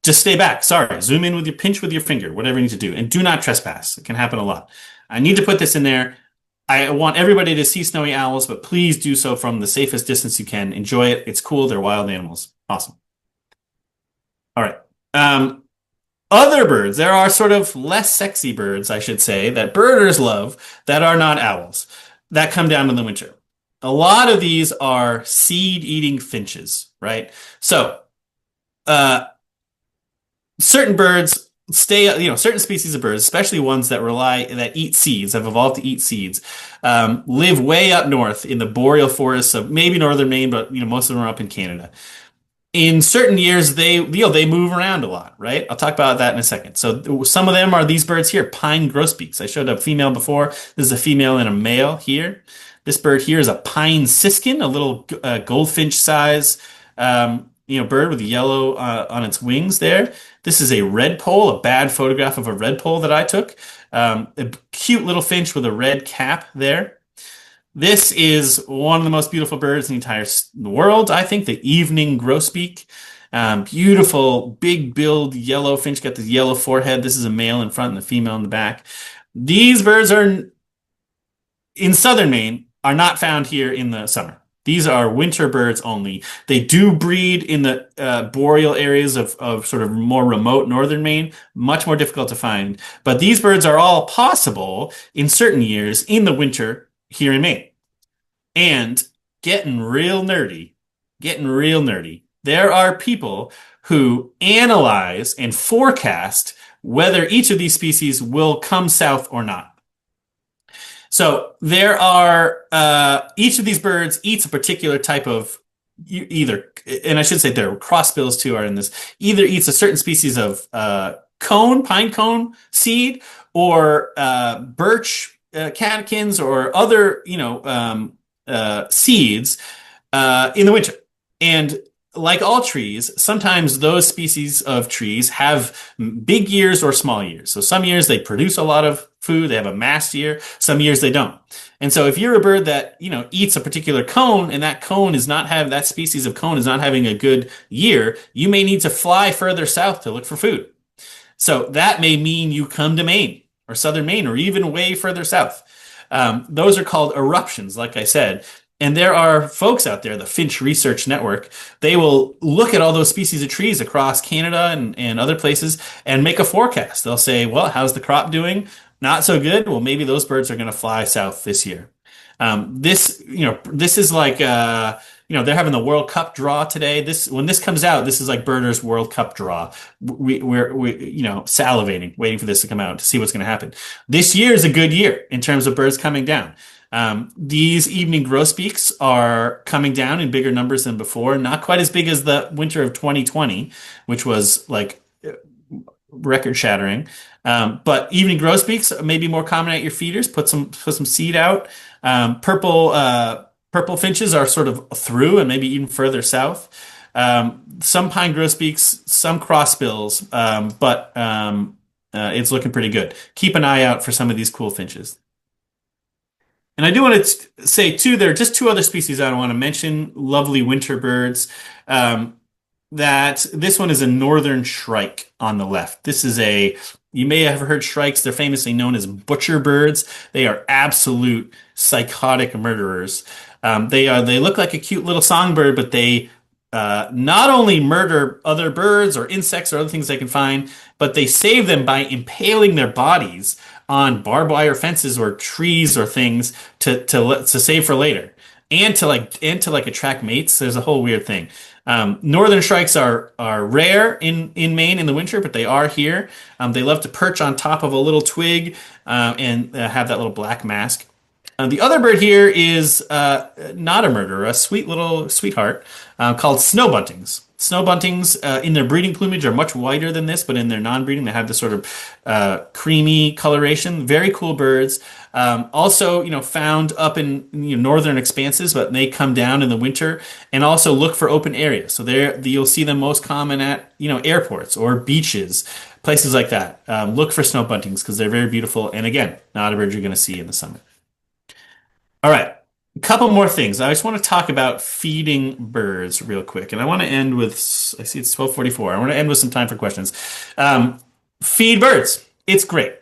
Just stay back. Sorry. Zoom in with your pinch with your finger, whatever you need to do. And do not trespass. It can happen a lot. I need to put this in there. I want everybody to see snowy owls, but please do so from the safest distance you can. Enjoy it. It's cool. They're wild animals. Awesome. All right. Other birds, there are sort of less sexy birds, I should say, that birders love that are not owls that come down in the winter. A lot of these are seed-eating finches, right? So uh, certain birds stay, certain species of birds, especially ones that eat seeds, have evolved to eat seeds, live way up north in the boreal forests of maybe northern Maine, but most of them are up in Canada. In certain years, they move around a lot, right? I'll talk about that in a second. So some of them are these birds here, pine grosbeaks. I showed a female before. This is a female and a male here. This bird here is a pine siskin, a little goldfinch size, bird with yellow on its wings there. This is a redpoll, a bad photograph of a redpoll that I took. A cute little finch with a red cap there. This is one of the most beautiful birds in the entire world. I think the evening grosbeak. Beautiful, big billed yellow finch, got this yellow forehead. This is a male in front and a female in the back. These birds are in southern Maine, are not found here in the summer. These are winter birds only. They do breed in the boreal areas of sort of more remote northern Maine, much more difficult to find. But these birds are all possible in certain years in the winter here in Maine. And getting real nerdy. There are people who analyze and forecast whether each of these species will come south or not. So there are each of these birds eats a particular type of either, and I should say there are crossbills too are in this. Either eats a certain species of pine cone seed, or birch catkins, or other seeds in the winter. And like all trees, sometimes those species of trees have big years or small years. So some years they produce a lot of food, they have a mass year, some years they don't. And so if you're a bird that, eats a particular cone, and that species of cone is not having a good year, you may need to fly further south to look for food. So that may mean you come to Maine or southern Maine or even way further south. Those are called eruptions, like I said. And there are folks out there, the Finch Research Network, they will look at all those species of trees across Canada and other places and make a forecast. They'll say, well, how's the crop doing? Not so good. Well, maybe those birds are going to fly south this year. This is like, they're having the World Cup draw today. When this comes out, this is like Birders World Cup draw. We're salivating, waiting for this to come out to see what's going to happen. This year is a good year in terms of birds coming down. These evening grosbeaks are coming down in bigger numbers than before. Not quite as big as the winter of 2020, which was like record shattering. But evening grosbeaks may be more common at your feeders. Put some seed out. Purple finches are sort of through and maybe even further south. Some pine grosbeaks, some crossbills, but it's looking pretty good. Keep an eye out for some of these cool finches. And I do want to say too, there are just two other species I want to mention, lovely winter birds. That this one is a northern shrike on the left. You may have heard shrikes. They're famously known as butcher birds. They are absolute psychotic murderers. They look like a cute little songbird, but they not only murder other birds or insects or other things they can find, but they save them by impaling their bodies on barbed wire fences or trees or things to save for later, and to attract mates. There's a whole weird thing. Northern shrikes are rare in Maine in the winter, but they are here. They love to perch on top of a little twig and have that little black mask. The other bird here is not a murderer, a sweet little sweetheart called snow buntings. Snow buntings in their breeding plumage are much whiter than this, but in their non-breeding they have this sort of creamy coloration. Very cool birds. Also, found up in northern expanses, but they come down in the winter and also look for open areas. So you'll see them most common at airports or beaches, places like that. Look for snow buntings because they're very beautiful. And again, not a bird you're going to see in the summer. All right. A couple more things. I just want to talk about feeding birds real quick. And I want to end with, I see it's 12:44. I want to end with some time for questions. Feed birds. It's great.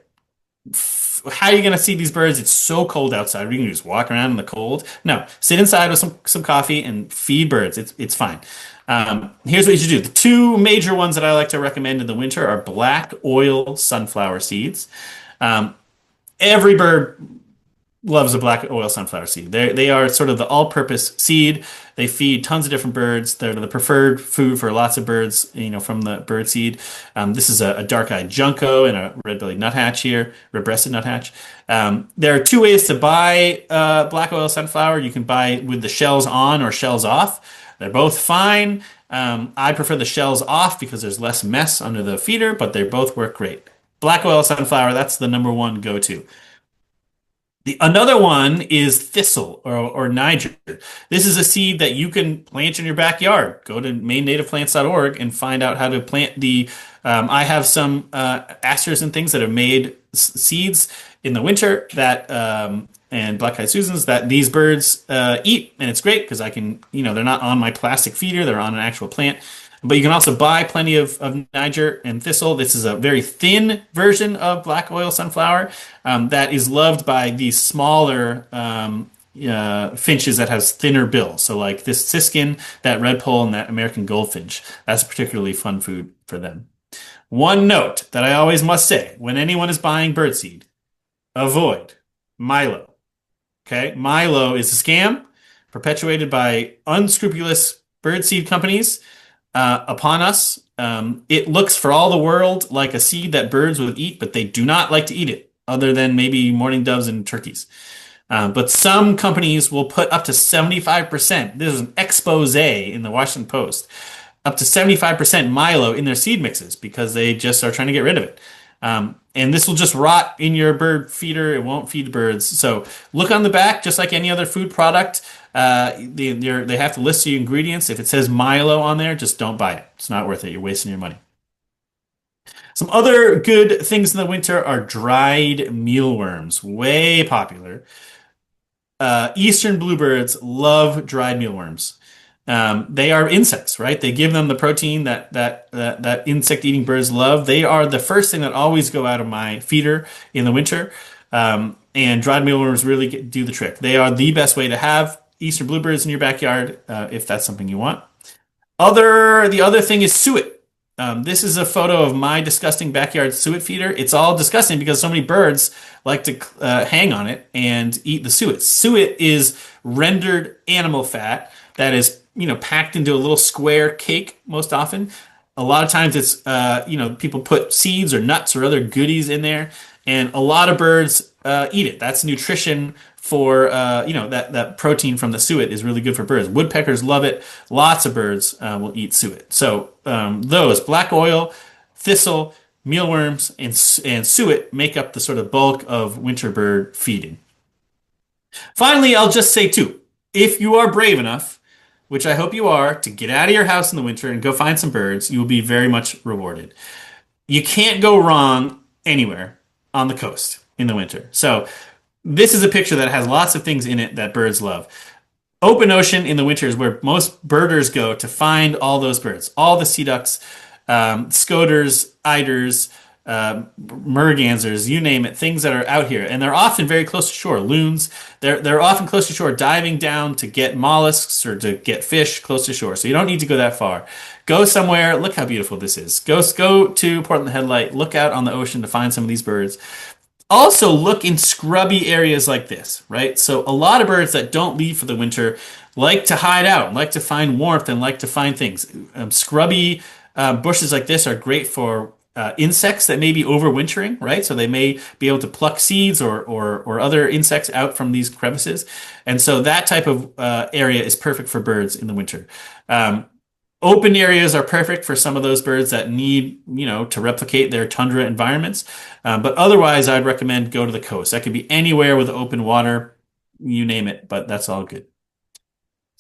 How are you going to see these birds? It's so cold outside. We can just walk around in the cold. No, sit inside with some coffee and feed birds. It's fine. Here's what you should do. The two major ones that I like to recommend in the winter are black oil sunflower seeds. Every bird loves a black oil sunflower seed. They are sort of the all-purpose seed. They feed tons of different birds. They're the preferred food for lots of birds, from the bird seed. This is a dark-eyed junco and a red-bellied nuthatch here, red-breasted nuthatch. There are two ways to buy black oil sunflower. You can buy with the shells on or shells off. They're both fine. I prefer the shells off because there's less mess under the feeder, but they both work great. Black oil sunflower, that's the number one go-to. Another one is thistle or Niger. This is a seed that you can plant in your backyard. Go to mainnativeplants.org and find out how to plant the. I have some asters and things that have made seeds in the winter that and black-eyed Susans that these birds eat, and it's great because I can, they're not on my plastic feeder; they're on an actual plant. But you can also buy plenty of Niger and thistle. This is a very thin version of black oil sunflower that is loved by these smaller finches that has thinner bills. So like this siskin, that redpoll, and that American goldfinch. That's a particularly fun food for them. One note that I always must say when anyone is buying birdseed, avoid Milo. Okay, Milo is a scam perpetuated by unscrupulous birdseed companies upon us. It looks for all the world like a seed that birds would eat, but they do not like to eat it, other than maybe mourning doves and turkeys. But some companies will put up to 75%. This is an expose in the Washington Post. Up to 75% Milo in their seed mixes because they just are trying to get rid of it. And this will just rot in your bird feeder. It won't feed birds. So look on the back, just like any other food product. They have to list the ingredients. If it says Milo on there, just don't buy it. It's not worth it. You're wasting your money. Some other good things in the winter are dried mealworms, way popular. Eastern bluebirds love dried mealworms. They are insects, right? They give them the protein that insect-eating birds love. They are the first thing that always go out of my feeder in the winter. And dried mealworms really do the trick. They are the best way to have eastern bluebirds in your backyard, if that's something you want. The other thing is suet. This is a photo of my disgusting backyard suet feeder. It's all disgusting because so many birds like to hang on it and eat the suet. Suet is rendered animal fat that is, packed into a little square cake most often. A lot of times it's, people put seeds or nuts or other goodies in there, and a lot of birds eat it. That's nutrition for, that protein from the suet is really good for birds. Woodpeckers love it. Lots of birds will eat suet. So those, black oil, thistle, mealworms, and suet make up the sort of bulk of winter bird feeding. Finally, I'll just say too, if you are brave enough, which I hope you are, to get out of your house in the winter and go find some birds, you will be very much rewarded. You can't go wrong anywhere on the coast in the winter. So this is a picture that has lots of things in it that birds love. Open ocean in the winter is where most birders go to find all those birds. All the sea ducks, scoters, eiders, mergansers, you name it, things that are out here. And they're often very close to shore. Loons, they're often close to shore, diving down to get mollusks or to get fish close to shore. So you don't need to go that far. Go somewhere. Look how beautiful this is. Go to Portland Headlight. Look out on the ocean to find some of these birds. Also look in scrubby areas like this, right? So a lot of birds that don't leave for the winter like to hide out, like to find warmth, and like to find things. Scrubby bushes like this are great for insects that may be overwintering, right? So they may be able to pluck seeds or other insects out from these crevices. And so that type of area is perfect for birds in the winter. Open areas are perfect for some of those birds that need, to replicate their tundra environments. But otherwise, I'd recommend go to the coast. That could be anywhere with open water, you name it, but that's all good.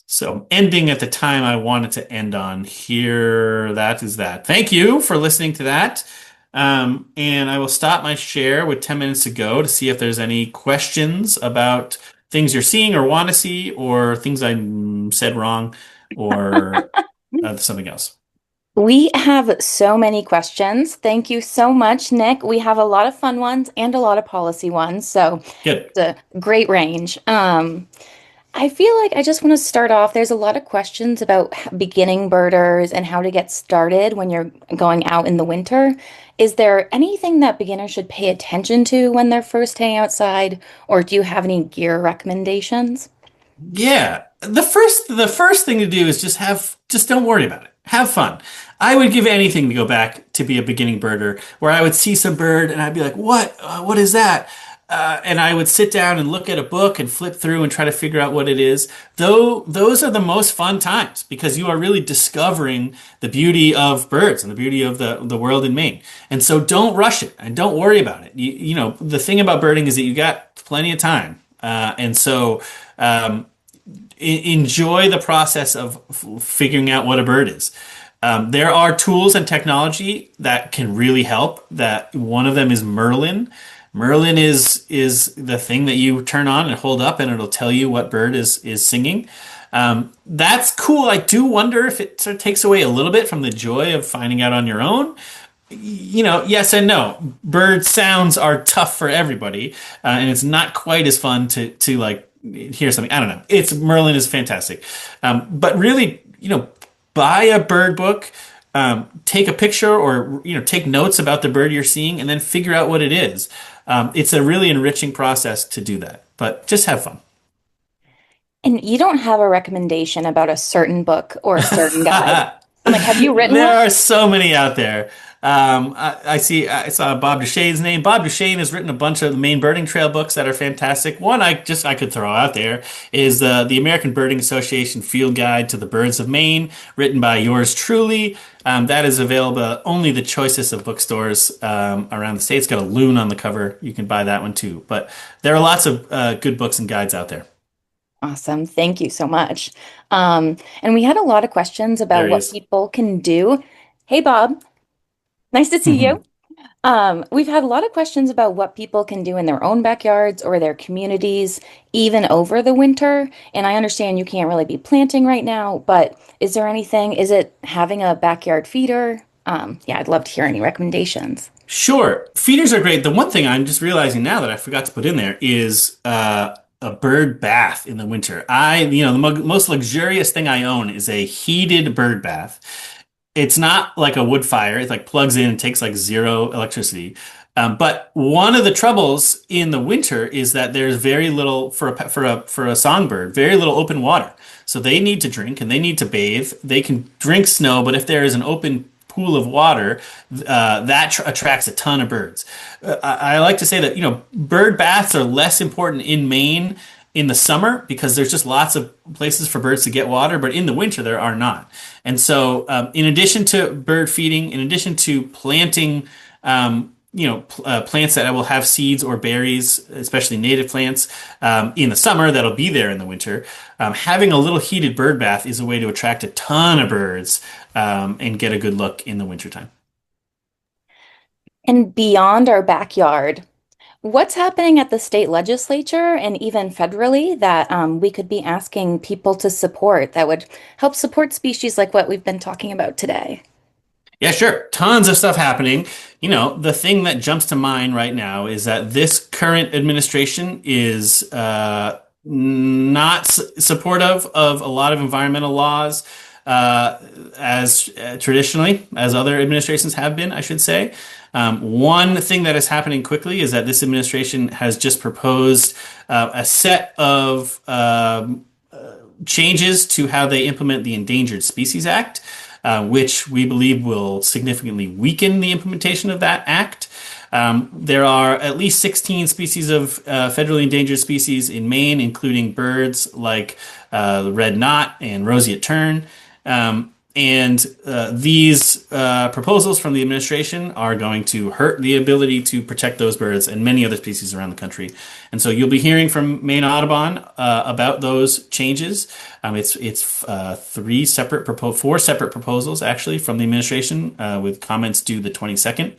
So ending at the time I wanted to end on here, that is that. Thank you for listening to that. And I will stop my share with 10 minutes to go to see if there's any questions about things you're seeing or want to see, or things I said wrong, or something else. We have so many questions. Thank you so much, Nick. We have a lot of fun ones and a lot of policy ones, so Good. it's a great range. I feel like I just want to start off. There's a lot of questions about beginning birders and how to get started when you're going out in the winter. Is there anything that beginners should pay attention to when they're first hanging outside, or do you have any gear recommendations? Yeah. The first thing to do is just don't worry about it. Have fun. I would give anything to go back to be a beginning birder where I would see some bird and I'd be like, "What? What is that?" And I would sit down and look at a book and flip through and try to figure out what it is. Though those are the most fun times because you are really discovering the beauty of birds and the beauty of the world in Maine. And so don't rush it and don't worry about it. The thing about birding is that you got plenty of time. And so enjoy the process of figuring out what a bird is. There are tools and technology that can really help. That one of them is Merlin. Merlin is the thing that you turn on and hold up, and it'll tell you what bird is singing. That's cool. I do wonder if it sort of takes away a little bit from the joy of finding out on your own. Yes and no. Bird sounds are tough for everybody, and it's not quite as fun to like hear something. I don't know. It's Merlin is fantastic, but really, buy a bird book, take a picture, or take notes about the bird you're seeing, and then figure out what it is. It's a really enriching process to do that, but just have fun. And you don't have a recommendation about a certain book or a certain guide. I'm like, have you written There one? are so many out there. I saw Bob Duchesne's name. Bob Duchesne has written a bunch of the Maine Birding Trail books that are fantastic. One I could throw out there is the American Birding Association Field Guide to the Birds of Maine, written by yours truly. That is available only the choicest of bookstores around the state. It's got a loon on the cover. You can buy that one too. But there are lots of good books and guides out there. Awesome. Thank you so much. And we had a lot of questions There about he what is. people can do. Hey, Bob. Nice to see you. We've had a lot of questions about what people can do in their own backyards or their communities, even over the winter. And I understand you can't really be planting right now, but is there anything? Is it having a backyard feeder? Yeah, I'd love to hear any recommendations. Sure. Feeders are great. The one thing I'm just realizing now that I forgot to put in there is a bird bath in the winter. The most luxurious thing I own is a heated bird bath. It's not like a wood fire. It like plugs in and takes like zero electricity. But one of the troubles in the winter is that there's very little for a songbird, very little open water. So they need to drink and they need to bathe. They can drink snow, but if there is an open pool of water, that attracts a ton of birds. I like to say that, bird baths are less important in Maine in the summer because there's just lots of places for birds to get water, but in the winter there are not. And so, in addition to bird feeding, in addition to planting, plants that will have seeds or berries, especially native plants, in the summer that'll be there in the winter, having a little heated bird bath is a way to attract a ton of birds, and get a good look in the wintertime. And beyond our backyard, what's happening at the state legislature and even federally that we could be asking people to support that would help support species like what we've been talking about today? Yeah, sure. Tons of stuff happening. The thing that jumps to mind right now is that this current administration is not supportive of a lot of environmental laws as traditionally as other administrations have been, I should say. One thing that is happening quickly is that this administration has just proposed a set of changes to how they implement the Endangered Species Act, which we believe will significantly weaken the implementation of that act. There are at least 16 species of federally endangered species in Maine, including birds like the red knot and roseate tern. And these proposals from the administration are going to hurt the ability to protect those birds and many other species around the country. And so you'll be hearing from Maine Audubon about those changes. It's four separate proposals actually from the administration with comments due the 22nd.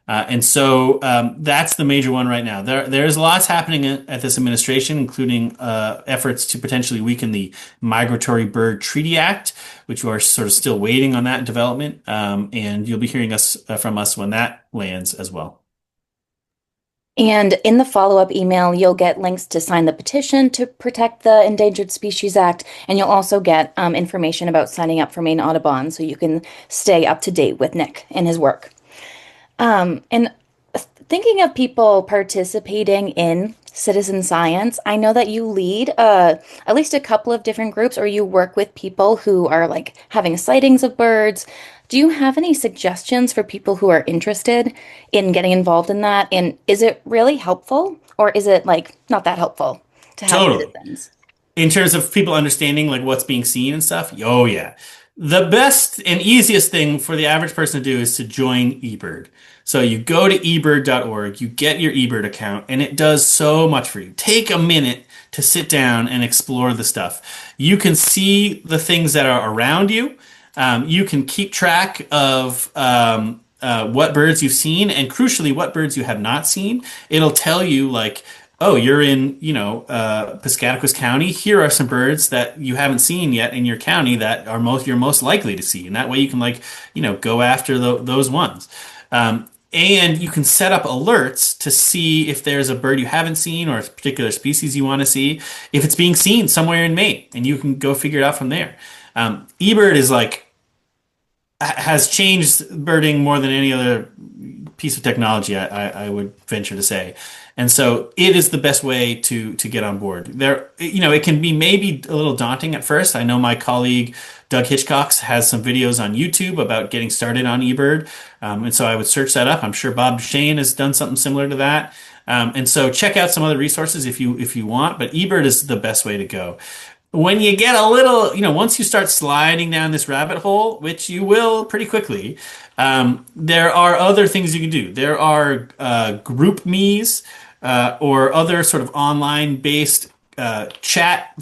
And so that's the major one right now. There's lots happening at this administration, including efforts to potentially weaken the Migratory Bird Treaty Act, which we are sort of still waiting on that development. And you'll be hearing from us when that lands as well. And in the follow-up email, you'll get links to sign the petition to protect the Endangered Species Act, and you'll also get information about signing up for Maine Audubon so you can stay up to date with Nick and his work. And thinking of people participating in citizen science, I know that you lead at least a couple of different groups, or you work with people who are like having sightings of birds. Do you have any suggestions for people who are interested in getting involved in that? And is it really helpful, or is it like not that helpful to have Totally. citizens? In terms of people understanding like what's being seen and stuff. Oh yeah. The best and easiest thing for the average person to do is to join eBird. So you go to ebird.org, you get your eBird account, and it does so much for you. Take a minute to sit down and explore the stuff. You can see the things that are around you. You can keep track of what birds you've seen, and crucially, what birds you have not seen. It'll tell you like, oh, you're in, Piscataquis County. Here are some birds that you haven't seen yet in your county that are you're most likely to see, and that way you can like, go after those ones. And you can set up alerts to see if there's a bird you haven't seen or a particular species you want to see, if it's being seen somewhere in Maine, and you can go figure it out from there. eBird is like has changed birding more than any other piece of technology, I would venture to say. And so it is the best way to get on board. It can be maybe a little daunting at first. I know my colleague Doug Hitchcox has some videos on YouTube about getting started on eBird. And so I would search that up. I'm sure Bob Duchesne has done something similar to that. And so check out some other resources if you want, but eBird is the best way to go. When you get a little, once you start sliding down this rabbit hole, which you will pretty quickly, there are other things you can do. There are group me's or other sort of online based chat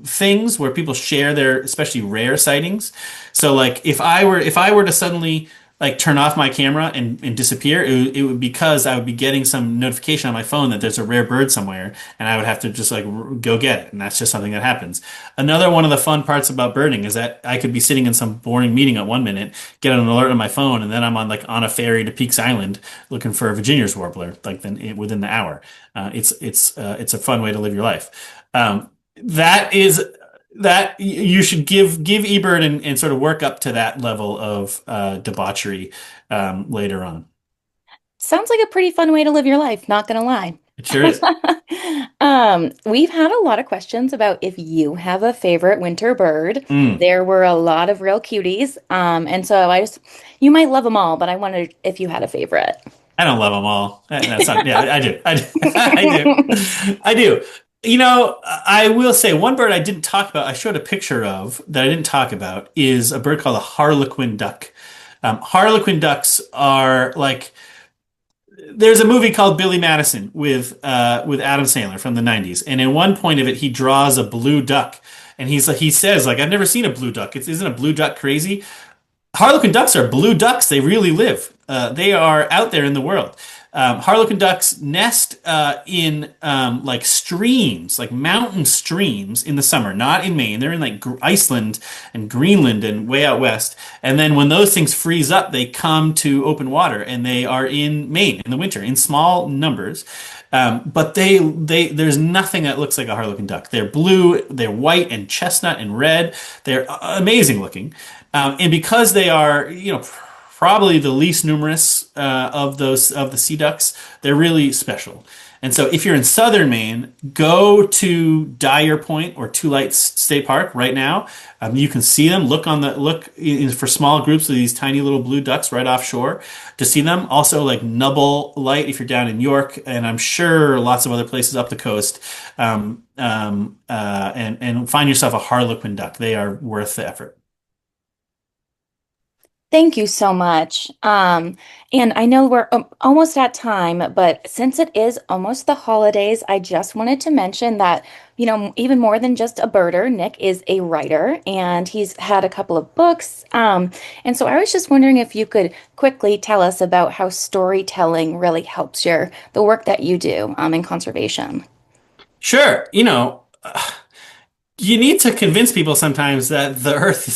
things where people share their especially rare sightings. So like if I were to suddenly like turn off my camera and disappear, it would because I would be getting some notification on my phone that there's a rare bird somewhere, and I would have to just like go get it. And that's just something that happens. Another one of the fun parts about birding is that I could be sitting in some boring meeting at 1 minute, get an alert on my phone, and then I'm on a ferry to Peaks Island looking for a Virginia's warbler, like then within the hour. It's a fun way to live your life. That is that you should give eBird and sort of work up to that level of debauchery later on. Sounds like a pretty fun way to live your life, not gonna lie. It sure is. We've had a lot of questions about if you have a favorite winter bird. Mm, There were a lot of real cuties. And so you might love them all, but I wondered if you had a favorite. I don't love them all. That's not, yeah, I do. I do. I do. I do. I will say one bird I didn't talk about, I showed a picture of that I didn't talk about, is a bird called a harlequin duck. Harlequin ducks are like there's a movie called Billy Madison with Adam Sandler from the 90s, and in one point of it he draws a blue duck, and he says like I've never seen a blue duck. Isn't a blue duck crazy? Harlequin ducks are blue ducks. They really live. They are out there in the world. Harlequin ducks nest in like streams, like mountain streams in the summer, not in Maine. They're in like Iceland and Greenland and way out west. And then when those things freeze up, they come to open water and they are in Maine in the winter in small numbers. But there's nothing that looks like a harlequin duck. They're blue, they're white and chestnut and red. They're amazing looking. And because they are, probably the least numerous of the sea ducks, they're really special. And so if you're in southern Maine, go to Dyer Point or Two Lights State Park right now. You can see them. For small groups of these tiny little blue ducks right offshore to see them. Also like Nubble Light if you're down in York, and I'm sure lots of other places up the coast. And find yourself a harlequin duck. They are worth the effort. Thank you so much. And I know we're almost at time, but since it is almost the holidays, I just wanted to mention that, even more than just a birder, Nick is a writer and he's had a couple of books. And so I was just wondering if you could quickly tell us about how storytelling really helps the work that you do, in conservation. Sure. you need to convince people sometimes that the earth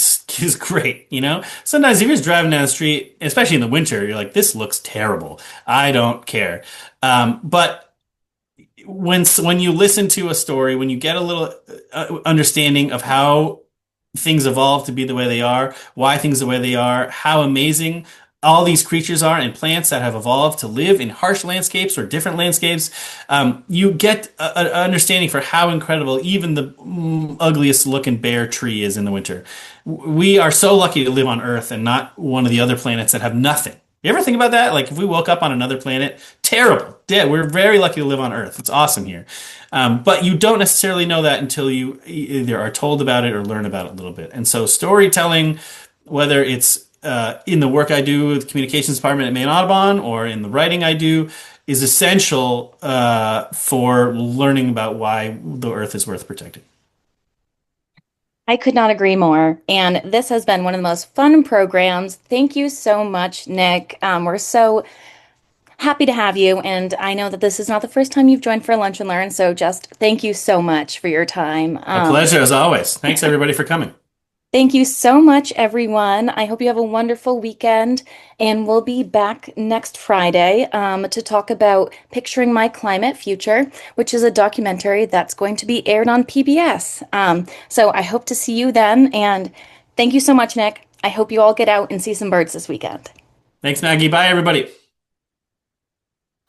is great, you know? Sometimes if you're just driving down the street, especially in the winter, you're like, this looks terrible. I don't care. But when you listen to a story, when you get a little understanding of how things evolve to be the way they are, why things are the way they are, how amazing all these creatures are and plants that have evolved to live in harsh landscapes or different landscapes. You get an understanding for how incredible even the ugliest looking bare tree is in the winter. We are so lucky to live on Earth and not one of the other planets that have nothing. You ever think about that? Like if we woke up on another planet, terrible, dead. We're very lucky to live on Earth. It's awesome here. But you don't necessarily know that until you either are told about it or learn about it a little bit. And so storytelling, whether it's in the work I do with the communications department at Maine Audubon or in the writing I do, is essential for learning about why the Earth is worth protecting. I could not agree more. And this has been one of the most fun programs. Thank you so much, Nick. We're so happy to have you. And I know that this is not the first time you've joined for Lunch and Learn. So just thank you so much for your time. A pleasure as always. Thanks everybody for coming. Thank you so much, everyone. I hope you have a wonderful weekend. And we'll be back next Friday to talk about Picturing My Climate Future, which is a documentary that's going to be aired on PBS. So I hope to see you then. And thank you so much, Nick. I hope you all get out and see some birds this weekend. Thanks, Maggie. Bye, everybody.